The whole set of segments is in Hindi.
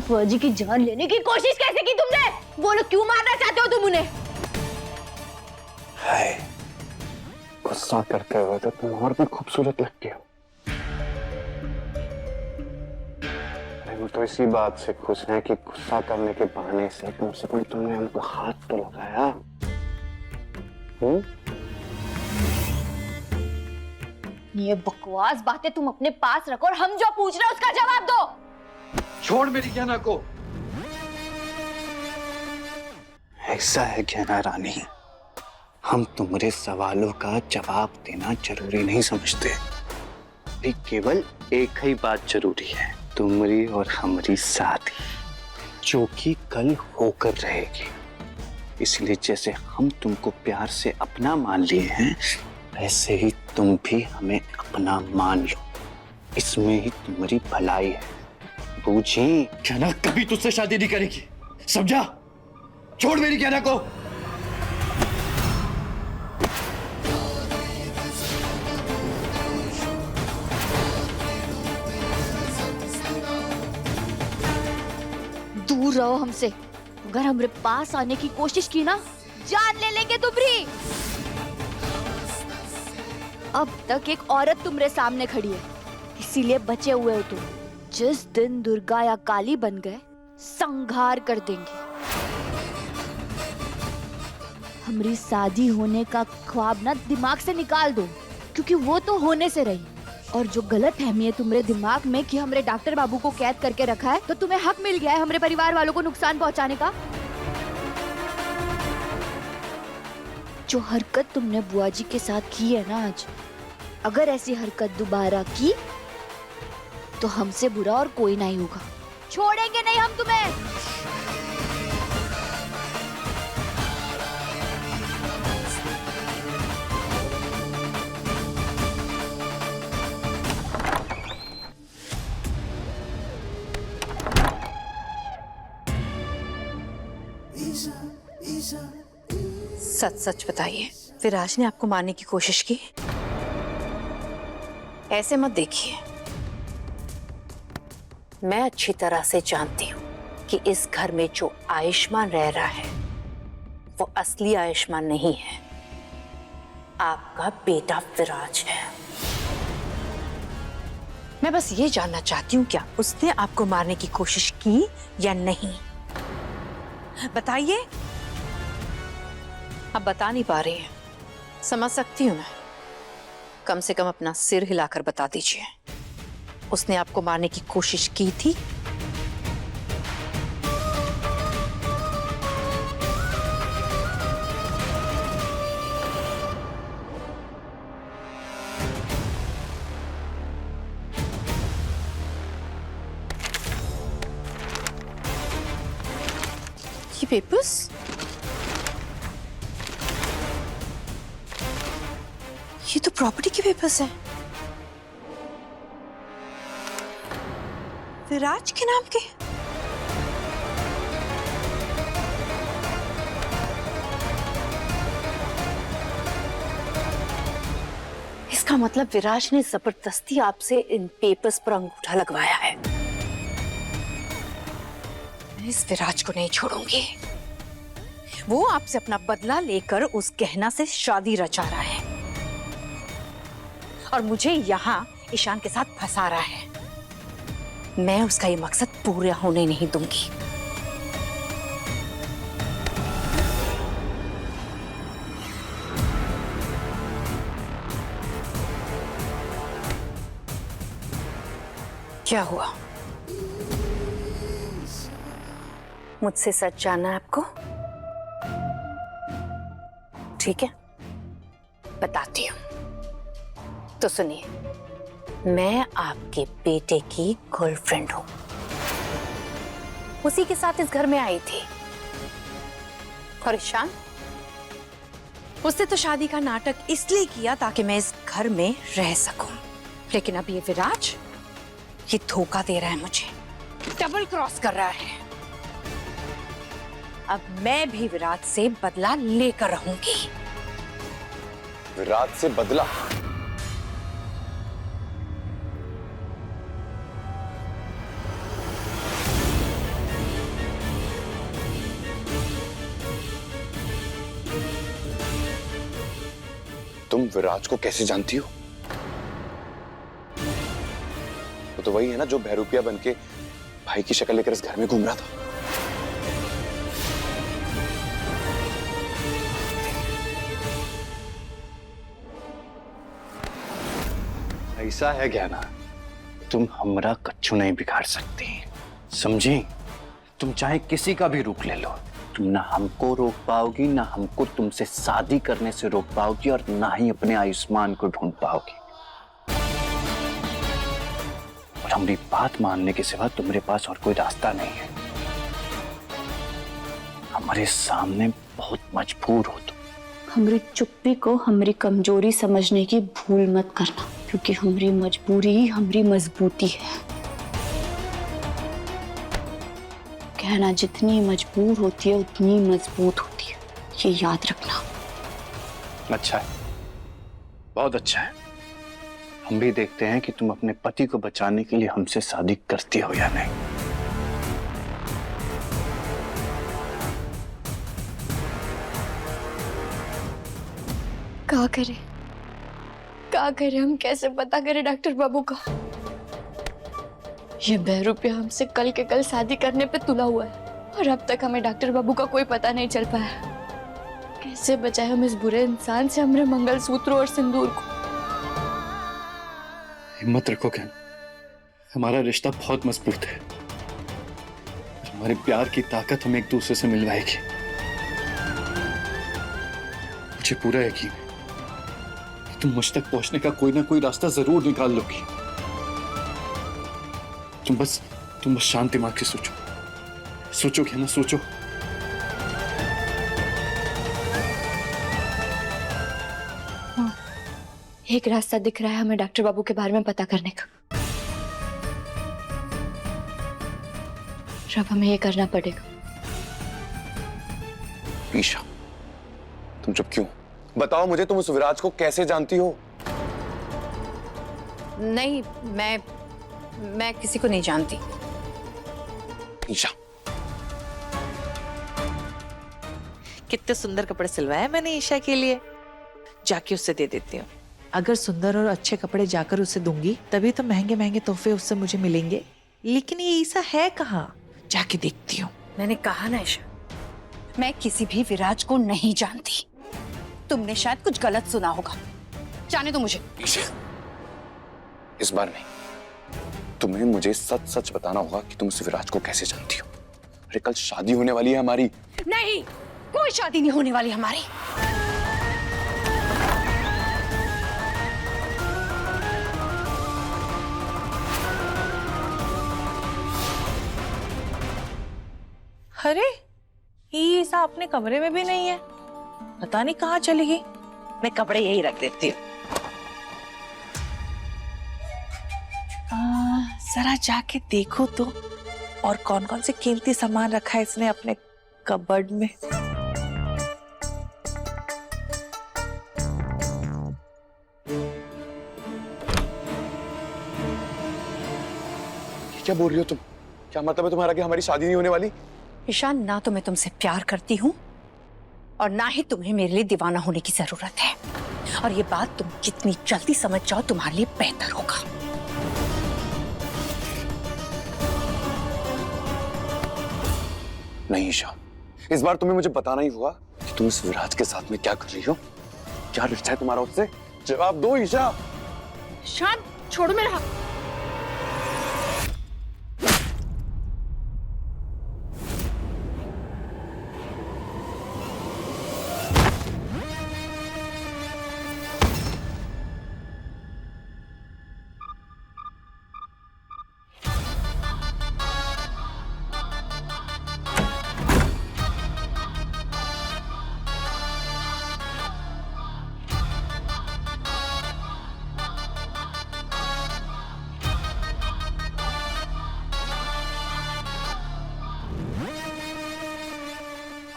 फौजी की जान लेने की कोशिश कैसे की तुमने? बोलो क्यों मारना चाहते हो तुम उन्हें? हाय, गुस्सा करते हुए तो तुम और भी खूबसूरत लगती हो। अरे वो तो इसी बात से खुश है कि गुस्सा करने के बहाने से कम तुमने हमको हाथ तो लगाया। ये बकवास बातें तुम अपने पास रखो और हम जो पूछ रहे हैं उसका जवाब दो। छोड़ मेरी ज्ञाना को। ऐसा है ज्ञाना रानी, हम तुम्हारे सवालों का जवाब देना जरूरी नहीं समझते। अभी केवल एक ही बात जरूरी है, तुम्हारी और हमारी शादी, जो कि कल होकर रहेगी। इसलिए जैसे हम तुमको प्यार से अपना मान लिए हैं, वैसे ही तुम भी हमें अपना मान लो। इसमें ही तुम्हारी भलाई है, बूझी? ज्ञाना कभी तुझसे शादी नहीं करेगी, समझा? छोड़ मेरी ज्ञाना को। दूर रहो हमसे। अगर हमारे पास आने की कोशिश की ना, जान ले लेंगे तुम्हारी। अब तक एक औरत तुम्हारे सामने खड़ी है, इसीलिए बचे हुए हो तुम। जिस दिन दुर्गा या काली बन गए, संहार कर देंगे। हमारी शादी होने का ख्वाब ना दिमाग से निकाल दो, क्योंकि वो तो होने से रही। और जो गलत फहमी है तुम्हारे दिमाग में कि हमरे डॉक्टर बाबू को कैद करके रखा है, तो तुम्हें हक मिल गया है हमारे परिवार वालों को नुकसान पहुंचाने का। जो हरकत तुमने बुआ जी के साथ की है ना आज, अगर ऐसी हरकत दोबारा की तो हमसे बुरा और कोई नहीं होगा। छोड़ेंगे नहीं हम तुम्हें। सच सच बताइए, विराज ने आपको मारने की कोशिश की? ऐसे मत देखिए, मैं अच्छी तरह से जानती हूँ कि इस घर में जो आयुष्मान रह रहा है वो असली आयुष्मान नहीं है, आपका बेटा विराज है। मैं बस ये जानना चाहती हूँ, क्या उसने आपको मारने की कोशिश की या नहीं? बताइए। अब बता नहीं पा रही है, समझ सकती हूँ मैं। कम से कम अपना सिर हिलाकर बता दीजिए, उसने आपको मारने की कोशिश की थी? ये पेपर्स, ये तो प्रॉपर्टी के पेपर्स हैं, विराज के नाम के। इसका मतलब विराज ने जबरदस्ती आपसे इन पेपर्स पर अंगूठा लगवाया है। मैं इस विराज को नहीं छोड़ूंगी। वो आपसे अपना बदला लेकर उस गहना से शादी रचा रहा है और मुझे यहाँ ईशान के साथ फंसा रहा है। मैं उसका ये मकसद पूरा होने नहीं दूंगी। क्या हुआ? मुझसे सच जानना है आपको? ठीक है, बताती हूँ। तो सुनिए, मैं आपके बेटे की गर्लफ्रेंड हूं। उसी के साथ इस घर में आई थी। और ईशान, उसने तो शादी का नाटक इसलिए किया ताकि मैं इस घर में रह सकूं। लेकिन अब ये विराज, ये धोखा दे रहा है मुझे, डबल क्रॉस कर रहा है। अब मैं भी विराज से बदला लेकर रहूंगी। विराज से बदला? तुम विराज को कैसे जानती हो? वो तो वही है ना जो बहरूपिया बनके भाई की शक्ल लेकर इस घर में घूम रहा था। ऐसा है ज्ञाना, तुम हमरा कच्चू नहीं बिगाड़ सकती, समझी? तुम चाहे किसी का भी रूप ले लो, तुम ना हमको रोक पाओगी, ना हमको तुमसे शादी करने से रोक पाओगी, और ना ही अपने आयुष्मान को ढूंढ पाओगी। और हमारी बात मानने के सिवा तुम्हारे पास और कोई रास्ता नहीं है। हमारे सामने बहुत मजबूर हो तुम। हमारी चुप्पी को हमारी कमजोरी समझने की भूल मत करना, क्योंकि हमारी मजबूरी ही हमारी मजबूती है। कहना जितनी मजबूर होती है उतनी मजबूत होती है, ये याद रखना। अच्छा है, बहुत अच्छा है। हम भी देखते हैं कि तुम अपने पति को बचाने के लिए हमसे शादी करती हो या नहीं। क्या करें हम, कैसे पता करें डॉक्टर बाबू का? ये बहरूपिया हमसे कल के कल शादी करने पे तुला हुआ है, और अब तक हमें डॉक्टर बाबू का कोई पता नहीं चल पाया। कैसे बचाए हम इस बुरे इंसान से हमारे मंगलसूत्र और सिंदूर को? हिम्मत रखो क्या, हमारा रिश्ता बहुत मजबूत है। हमारे प्यार की ताकत हमें एक दूसरे से मिलवाएगी। मुझे पूरा यकीन है कि तुम मुझ तक पहुंचने का कोई ना कोई रास्ता जरूर निकाल लोगी। तुम बस शांत दिमाग से सोचो क्या ना सोचो। एक रास्ता दिख रहा है हमें डॉक्टर बाबू के बारे में पता करने का। अब हमें ये करना पड़ेगा। ईशा, तुम चुप क्यों? बताओ मुझे, तुम उस विराज को कैसे जानती हो? नहीं, मैं किसी को नहीं जानती। ईशा, कितने सुंदर कपड़े सिलवाए मैंने ईशा के लिए, जाके उससे दे देती हूँ। अगर सुंदर और अच्छे कपड़े जाकर उसे दूंगी तभी तो महंगे महंगे तोहफे उससे मुझे मिलेंगे। लेकिन ये ईशा है कहाँ, जाके देखती हूँ। मैंने कहा ना ईशा, मैं किसी भी विराज को नहीं जानती। तुमने शायद कुछ गलत सुना होगा, जाने दो मुझे। ईशा, इस बार नहीं, तुम्हें मुझे सच सच बताना होगा कि तुम उस विराज को कैसे जानती हो। अरे कल शादी होने वाली है हमारी। नहीं, कोई शादी नहीं होने वाली हमारी। अरे ये ईशा अपने कमरे में भी नहीं है, पता नहीं कहाँ चली गई। मैं कपड़े यही रख देती हूँ। जरा जाके देखो तो, और कौन कौन से कीमती सामान रखा है इसने अपने कबर्ड में। क्या बोल रही हो तुम? क्या मतलब है तुम्हारा कि हमारी शादी नहीं होने वाली? ईशान, ना तो मैं तुमसे प्यार करती हूँ और ना ही तुम्हें मेरे लिए दीवाना होने की जरूरत है। और ये बात तुम जितनी जल्दी समझ जाओ तुम्हारे लिए बेहतर होगा। नहीं ईशा, इस बार तुम्हें मुझे बताना ही होगा कि तुम इस विराज के साथ में क्या कर रही हो। क्या रिश्ता है तुम्हारा उससे? जवाब दो ईशा। ईशान, छोड़ो मेरा हाथ।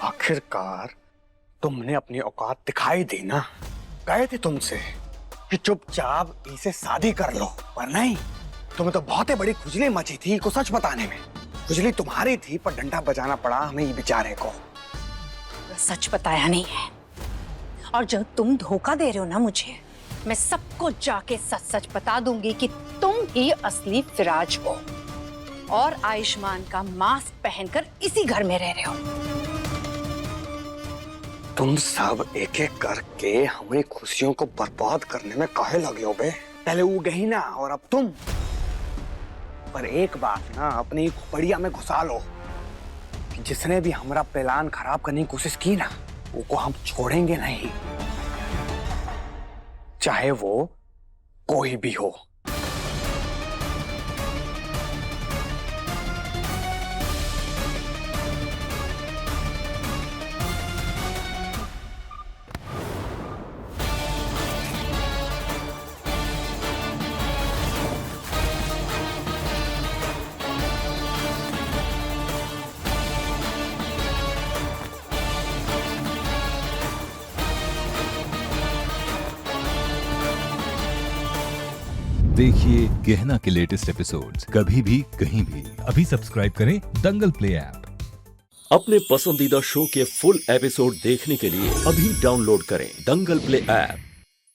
आखिरकार तुमने अपनी औकात दिखाई दी ना। कहे थे तुमसे कि चुपचाप इसे शादी कर लो, पर नहीं, तुम्हें तो बहुत ही बड़ी खुजली मची थी को सच बताने में। खुजली तुम्हारी थी पर डंडा बजाना पड़ा हमें ये बेचारे को। सच बताया नहीं है और जब तुम धोखा दे रहे हो ना मुझे, मैं सबको जाके सच सच बता दूंगी कि तुम ही असली फिराज हो और आयुष्मान का मास्क पहनकर इसी घर में रह रहे हो। तुम सब एक एक करके हमारी खुशियों को बर्बाद करने में काहे लगे हो बे? पहले वो गई ना और अब तुम। पर एक बात ना अपनी खोपड़िया में घुसा लो कि जिसने भी हमारा प्लान खराब करने की कोशिश की ना, वो हम छोड़ेंगे नहीं, चाहे वो कोई भी हो। देखिए गहना के लेटेस्ट एपिसोड्स कभी भी कहीं भी। अभी सब्सक्राइब करें दंगल प्ले ऐप। अपने पसंदीदा शो के फुल एपिसोड देखने के लिए अभी डाउनलोड करें दंगल प्ले ऐप।